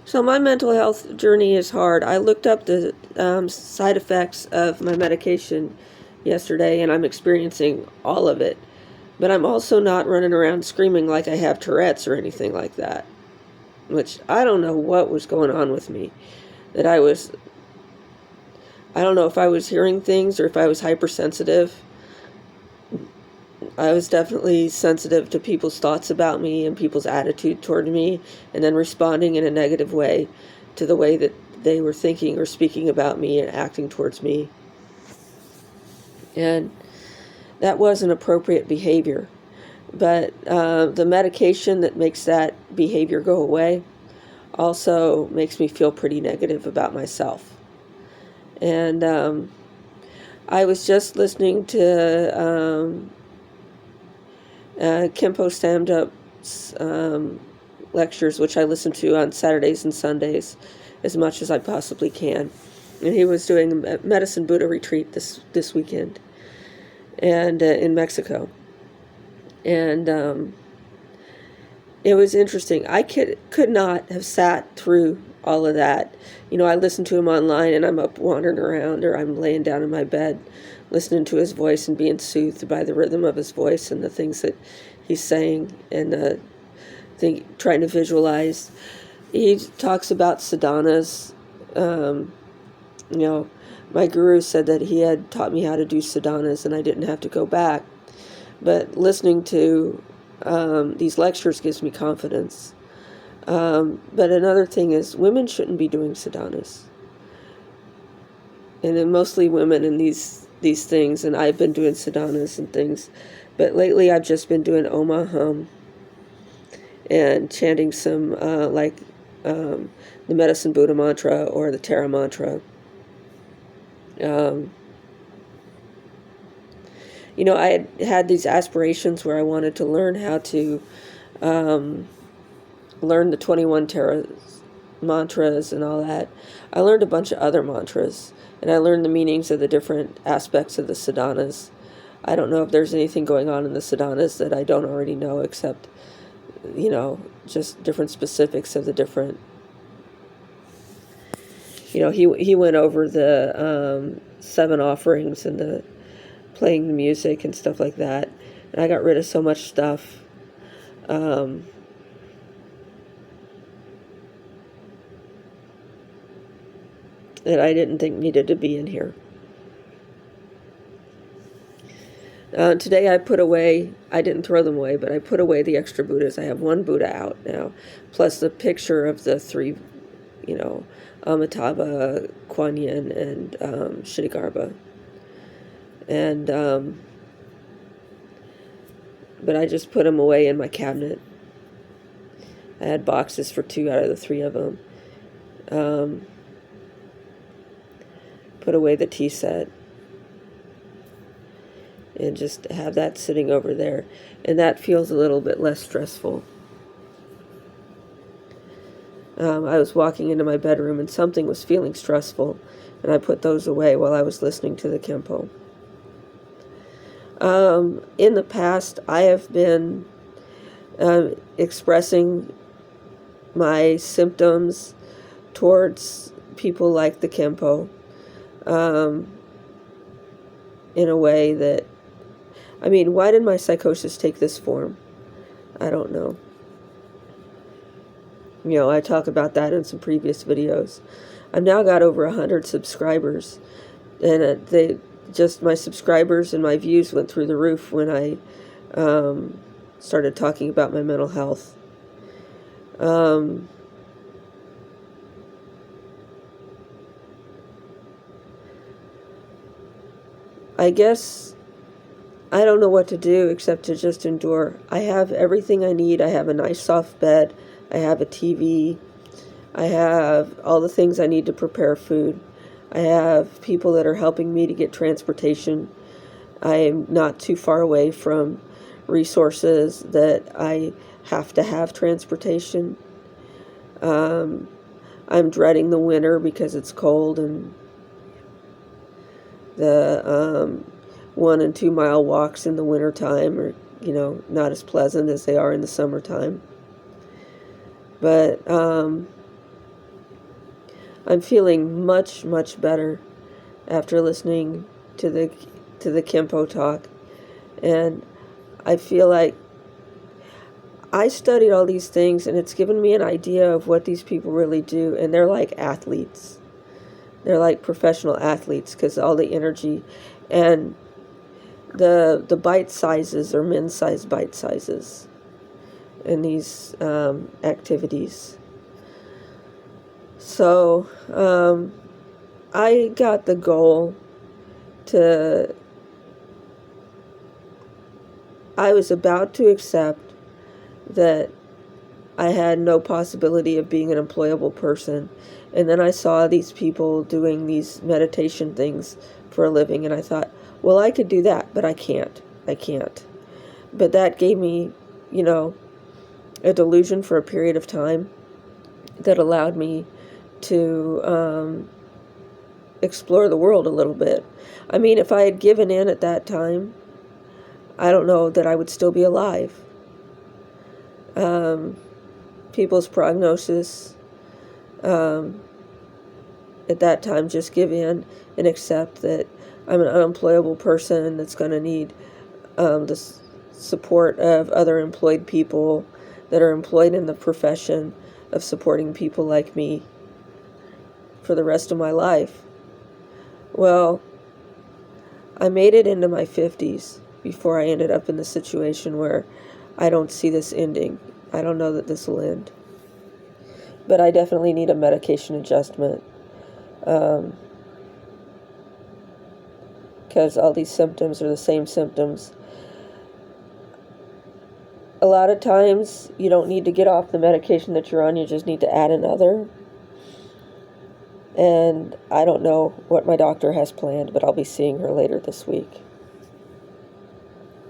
So my mental health journey is hard. I looked up the side effects of my medication yesterday, and I'm experiencing all of it. But I'm also not running around screaming like I have Tourette's or anything like that, which I don't know what was going on with me. That I don't know if I was hearing things or if I was hypersensitive. I was definitely sensitive to people's thoughts about me and people's attitude toward me, and then responding in a negative way to the way that they were thinking or speaking about me and acting towards me. And that wasn't appropriate behavior. But the medication that makes that behavior go away also makes me feel pretty negative about myself. And I was just listening to Khenpo stand-up's lectures, which I listen to on Saturdays and Sundays as much as I possibly can. And he was doing a Medicine Buddha retreat this weekend, and in Mexico. And it was interesting. I could not have sat through all of that. I listen to him online, and I'm up wandering around, or I'm laying down in my bed listening to his voice and being soothed by the rhythm of his voice and the things that he's saying, and trying to visualize. He talks about sadhanas. My guru said that he had taught me how to do sadhanas, and I didn't have to go back. But listening to these lectures gives me confidence. But another thing is, women shouldn't be doing sadhanas. And then mostly women in these things, and I've been doing sadhanas and things. But lately I've just been doing Om Aham and chanting some, the Medicine Buddha mantra or the Tara mantra. I had these aspirations where I wanted to learn how to learn the 21 Tara mantras and all that. I learned a bunch of other mantras, and I learned the meanings of the different aspects of the sadhanas. I don't know if there's anything going on in the sadhanas that I don't already know, except, just different specifics of the different. He went over the 7 offerings and the playing the music and stuff like that. And I got rid of so much stuff. That I didn't think needed to be in here. Today I didn't throw them away, but I put away the extra Buddhas. I have 1 Buddha out now, plus the picture of the 3, Amitabha, Kuan Yin, and Kshitigarbha. And, but I just put them away in my cabinet. I had boxes for 2 out of the 3 of them. Put away the tea set. And just have that sitting over there. And that feels a little bit less stressful. I was walking into my bedroom and something was feeling stressful. And I put those away while I was listening to the Khenpo. In the past, I have been expressing my symptoms towards people like the Khenpo in a way that, why did my psychosis take this form? I don't know. I talk about that in some previous videos. I've now got over 100 subscribers, and my subscribers and my views went through the roof when I started talking about my mental health. I guess I don't know what to do except to just endure. I have everything I need. I have a nice soft bed. I have a TV. I have all the things I need to prepare food. I have people that are helping me to get transportation. I am not too far away from resources that I have to have transportation. I'm dreading the winter because it's cold, and the 1 and 2 mile walks in the wintertime are, not as pleasant as they are in the summertime. But I'm feeling much, much better after listening to the Kempo talk. And I feel like I studied all these things, and it's given me an idea of what these people really do. And they're like athletes. They're like professional athletes, because all the energy and the bite sizes are min-sized bite sizes in these activities. So I got the goal to, I was about to accept that I had no possibility of being an employable person. And then I saw these people doing these meditation things for a living, and I thought, well, I could do that, but I can't. But that gave me, a delusion for a period of time that allowed me to explore the world a little bit. I mean, if I had given in at that time, I don't know that I would still be alive. People's prognosis at that time, just give in and accept that I'm an unemployable person that's going to need the support of other employed people that are employed in the profession of supporting people like me for the rest of my life. Well, I made it into my 50s before I ended up in the situation where I don't see this ending. I don't know that this will end. But I definitely need a medication adjustment. Because all these symptoms are the same symptoms. A lot of times you don't need to get off the medication that you're on, you just need to add another. And I don't know what my doctor has planned, but I'll be seeing her later this week.